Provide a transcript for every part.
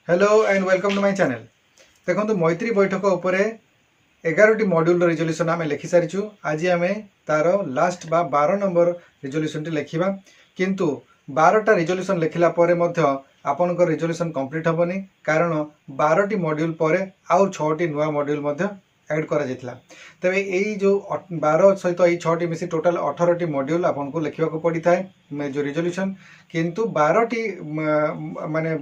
Hello and welcome to my channel. देखो मैत्री बैठक उपर 11टी मॉड्यूल रिजोल्यूशन आम लिखि सारी। आज आम तार लास्ट बा 12 नंबर रिजोल्यूशन लिखा किंतु 12टा रिजोल्यूशन लिखला आपनकर रिजोल्यूशन कंप्लीट हेनी कारण 12टी मॉड्यूल पर आउ 6टी नुआ मॉड्यूल ऐड करा तेरे यही जो 12 सहित ये 6टी मिसी टोटाल 18टी मॉड्यूल आपको लिखा पड़ी थाए जो रिजोल्यूशन किंतु 12टी माने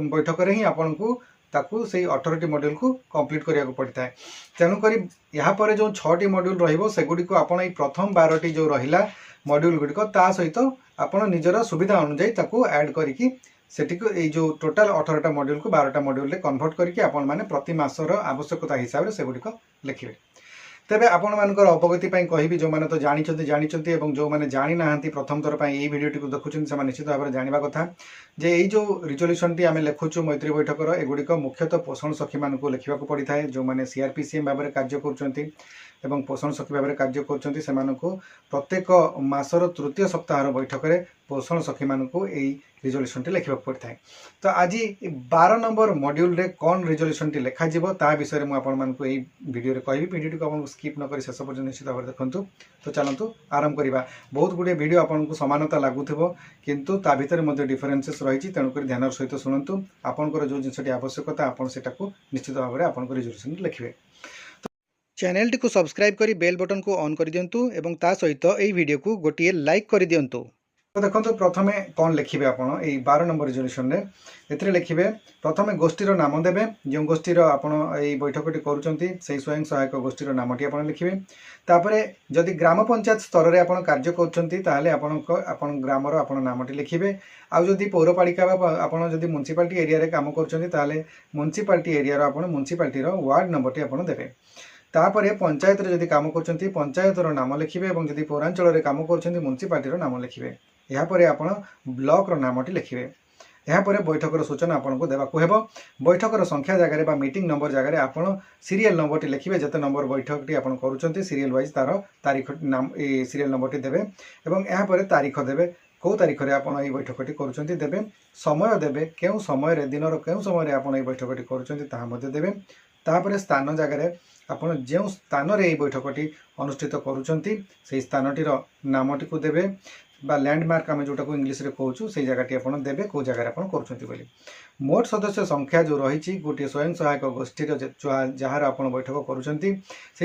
बैठक ही आपन को ताकू से 18टी मॉड्यूल को कंप्लीट करिया को पड़ता है। तेणुक यहाँ पर जो 6टी मॉड्यूल रगुड़ी आपड़ प्रथम 12टी जो रहा मॉड्यूल गुड़िक ता सहित आपड़ निजर सुविधा अनुजाई ताकू ऐड करिकी सेटिको ये जो टोटाल 18टा मॉड्यूल को 12टा मॉड्यूल कन्वर्ट करके आपण माने प्रति मासर आवश्यकता हिसाब से गुड़िक लिखिए। तेबे आपण मानकर अवगति कहि जो मैंने तो जानी एवं जो मैंने जानी ना प्रथम थर पर भिडियोटी को देखुं से निश्चित भाव में जानवा कथा जे यही जो रिजोल्यूशन टी आम लिखुचु मैत्री बैठकर एगुड़िक मुख्यतः पोषण सखी मान लिखा पड़ी था जो मैंने सीआरपीसीएम भाव में कार्य कर पोषण सखी भाव में कार्य कर प्रत्येक मासर तृतीय सप्ताह बैठक में पोषण सखी मान रिजोल्यूशन टी लिखा पड़ता है। तो आज 12 नंबर मॉड्यूल रे कौन रिजोल्यूशन टी लिखा ता विषय में आपको यही वीडियो रे कहबी। वीडियो को आपको स्किप न करी शेष पर्यंत निश्चित भाव देखंतु। तो चलतु आरंभ करवा। बहुत गुड़े वीडियो आपको समानता लगुव किंतु ता भीतर मध्य डिफरेन्सेस रही तेणुक ध्यान सहित शुणु आपंकर जो जिनटी आवश्यकता आपको निश्चित भाव में आपको रिजोल्यूशन लिखिए। चैनल टी को सब्सक्राइब करी बेल बटन को ऑन कर दिंतु एवं ता सहित यही वीडियो को गोटे लाइक कर दिंतु। तो देखो प्रथमे कौन लिखिए आपड़ ये 12 नंबर रिजोल्यूशन एथिरे लिखिए प्रथमे गोष्ठीर नाम देवे जो गोष्ठीर आपड़ ये बैठकटी करुँच से स्वयं सहायक गोष्ठीर नामटी आप लिखिए। तापर जदि ग्राम पंचायत स्तर में आप कार्य कर ग्रामर आप नामटी लिखिए। आउ जदि पौरपालिका आपड़ी म्युनिसिपालिटी एरिया काम कर म्युनिसिपालिटी एरिया आप म्युनिसिपालिटी वार्ड नंबरटी आप देवे। तापर पंचायत जदि काम कर पंचायतर नाम लिखिए और जदि पौरांचल काम कर म्युनिसिपालिटी नाम लिखिए। यापर आप ब्लॉक नामटी लिखिए। यापर बैठकर सूचना आपको देवाक हेब। बैठकर संख्या जगह मीटिंग नंबर जगह आप सीरियल नंबर लिखिए जिते नंबर बैठकटी आप करुँच सीरियल वाइज तार तारीख नाम सीरियल नंबर देवे और यापर तारीख देवे कौ तारीख में आप बैठकटी करें समय देवे क्यों समय दिन क्यों समय आप बैठकटी करें तापर स्थान जगह आप जो स्थान रे बैठकटी अनुष्ठित करुँच स्थानटीर नामटी को देवे बा लैंडमार्क आम जोटा को इंग्लीश रे कहूँ से जगह आप देवे कौ जगह आप कर मोट सदस्य संख्या जो रही गोटे स्वयं सहायक गोष्ठीर जार आप बैठक कर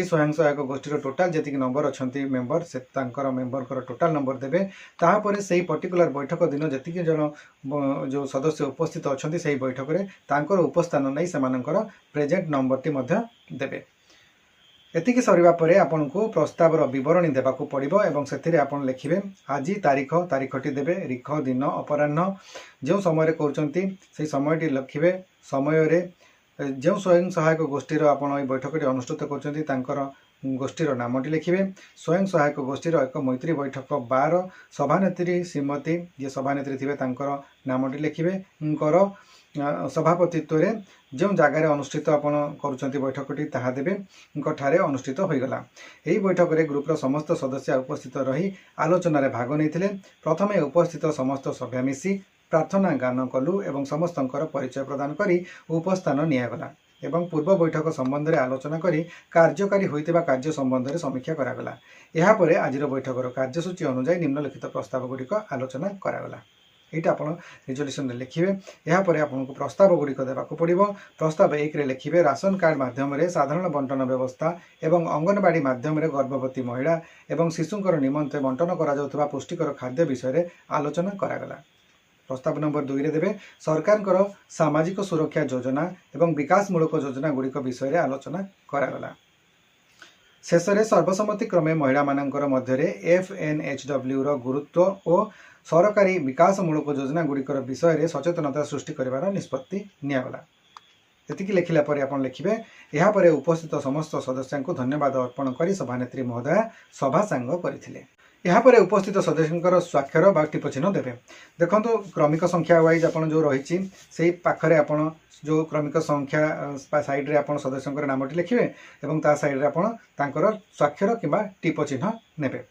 स्वयं सहायक गोष्ठीर टोटाल जी नंबर अच्छा मेम्बर से मेम्बर टोटाल नंबर देवे। तापर से पर्टिकुलर बैठक दिन जी जन जो सदस्य उपस्थित अच्छा से बैठक में उपस्थान नहीं से प्रेजेंट नंबरटी देवे। एतिकी सरिबा परे आपन को प्रस्तावर विवरणी देवाक पड़िबो एवं सेथिरे आपन लिखिबे आज तारीखटी देवे रिख दिन अपराह्न जो समय करचंती से समयटी लिखिबे। समय रे जो स्वयं सहायक गोष्ठीर आपन ए बैठकटी अनुष्ठित करचंती तांकर गोष्ठीर नामटी लिखिबे। स्वयं सहायक गोष्ठीर एक मैत्री बैठक 12 सभानेत्री श्रीमती जे सभानेत्री थिबे तांकर नामटी लिखिबे। सभापतित्व जो जगार अनुष्ठित आपन करुँच बैठकटी ताहा देवे ठारे अनुष्ठित होईगला। यही बैठक में ग्रुपर समस्त सदस्य उपस्थित रही आलोचन भाग नहीं। प्रथमे उपस्थित समस्त सभ्य मिसी प्रार्थना गान कलु एवं समस्तंकर परिचय प्रदान करी उपस्थान नियागला एवं पूर्व बैठक संबंध में आलोचना करी कार्यकारी होइतिबा कार्य संबंध में समीक्षा करागला। यहाँ पर आज बैठकर कार्यसूची अनुसार निम्नलिखित प्रस्ताव गुड़िक आलोचना करागला। यहाँ आप रिजोल्यूशन लिखिए। यापर आपको प्रस्ताव गुड़िक देवाक पड़ो। प्रस्ताव 1 लिखिए राशन कार्ड माध्यम साधारण बंटन व्यवस्था एवं अंगनवाड़ी माध्यम गर्भवती महिला एवं शिशुंकर निमंते बंटन करा पुष्टिकर खाद्य विषय आलोचना करागला। प्रस्ताव नंबर 2 देवे सरकार सामाजिक सुरक्षा योजना एवं विकासमूलक योजना गुड़िक विषय आलोचना करागला। शेष में सर्वसम्मति क्रमे महिला मानकर मध्य FNHW गुरुत्व और सरकारी विकासमूलक योजना गुड़िकर विषय में सचेतनता सृष्टि कर निष्पत्ति नियागला। एतिकी लिखिला पर आप लिखिए। यहाँ पर उपस्थित समस्त सदस्य को धन्यवाद अर्पण कर सभानेत्री महोदय सभा सांग करथिले। यहाँ पर उपस्थित सदस्यों स्वाक्षर बा टिप चिन्ह देवे। देखो क्रमिक संख्या वाइज आप जो रही से पाखरे आप जो क्रमिक संख्या साइड रे आप सदस्यों नामटी लिखिए और ता साइड रे आप स्वाक्षर कि टिप चिन्ह नेबे।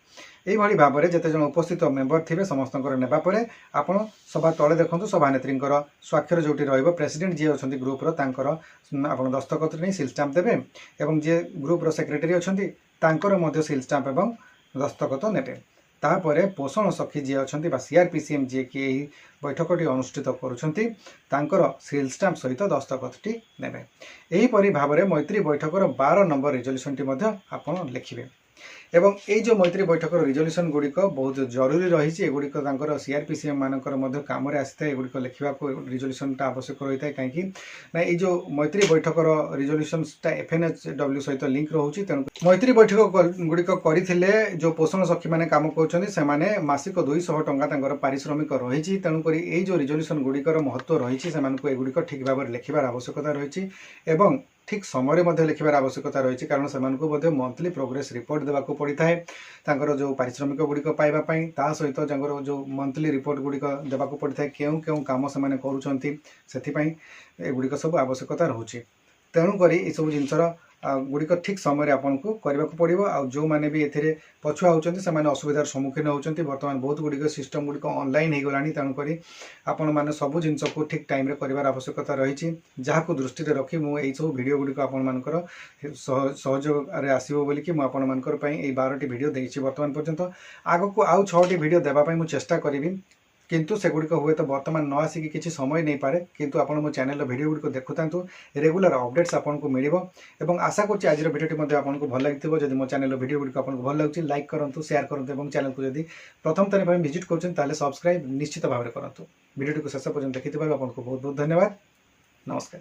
এইভাবে ভাବରେ যেতে জন উপস্থিত মেম্बर थिबे समस्तଙ୍କର नेबा परे आपण सभा तळे देखंतु सभानेत्रींकर स्वाक्षर जोटी रहइबो प्रेसिडेंट जे अछंती ग्रुप रो तांकर आपण दस्तखत नै सील स्टैम्प देबे एवं जे ग्रुप रो सेक्रेटरी अछंती तांकर मध्ये सील स्टैम्प एवं दस्तखत नेबे तापरे पोषण सखी जे अछंती बा सीआरपीसीएम जे कि एही बैठकटी अनुष्ठित करूछंती तांकर सील स्टैम्प सहित दस्तखतटी नेबे एही परि भाबरे मैत्री बैठकर 12 नंबर रिजोल्यूशन टी मध्ये आपण लिखिबे एवं ये जो मैत्री बैठक रिजोल्यूशन गुड़िक बहुत जरूरी रही एगुड़िक सीआरपीसीएम मानकर काम आसी एगुड़िक लिखा रिजोल्यूशन आवश्यक रही है कहीं ना ये जो मैत्री बैठक रिजोल्यूशन एफएनएचडब्ल्यू सहित लिंक रोचे तेणु मैत्री बैठक गुड़िक करते जो पोषण सखी मैंने काम कर मासिक 200 टंका पारिश्रमिक रही तेणुक ये जो रिजोल्यूशन गुड़िकर महत्व रही एगुड़िक ठीक भाव में लिखार आवश्यकता रही ठीक समय में लिखार आवश्यकता रही कारण से मंथली प्रोग्रेस रिपोर्ट देवाक पड़ता है जो पारिश्रमिक गुड़िक पाइबापी ता सहित जो मंथली रिपोर्ट गुड़िक देवाक पड़ता है क्यों क्यों कम से एगुड़िक सब आवश्यकता रोचे तेणुक ये सब जिनसर गुड़िक ठीक समय आपन को करने को पड़ो आ जो मैंने भी ए पछुआ होती से असुविधार सम्मुखीन होती बर्तमान बहुत गुड़िक सिस्टम गुड़िक ऑनलाइन हो गला तेणुक आपण मैंने सब जिन को ठीक टाइम रे कर आवश्यकता रही जहाँ दृष्टि रखी मुझे सब भिड गुड़िक आपर सहयोग आसो बोलिकी मुझे 12टी भिड देती बर्तमान पर्यंत आग को आउ 6टी भिड देवाई मुझे चेष्टा करी किंतु से गुड़िक हुए तो बर्तमान न आसिक किसी समय नहीं पारे किंतु आपण मो चैनल वीडियो गुड़िक देखुता रेगुलर अपडेट्स आपन को मिलिबो एवं आशा करछि आज भिडियोटी आपको भल लगिथिबो जदि मो चैनल वीडियो गुड़िक आपको भल लगुछि लाइक करंतु शेयर करंतु एवं चैनल को जदि प्रथम थर पर विजिट करछन ताले सब्सक्राइब निश्चित भाव में करंतु वीडियोटी को शेष पर्यंत देखिथिबार आपको बहुत बहुत धन्यवाद नमस्कार।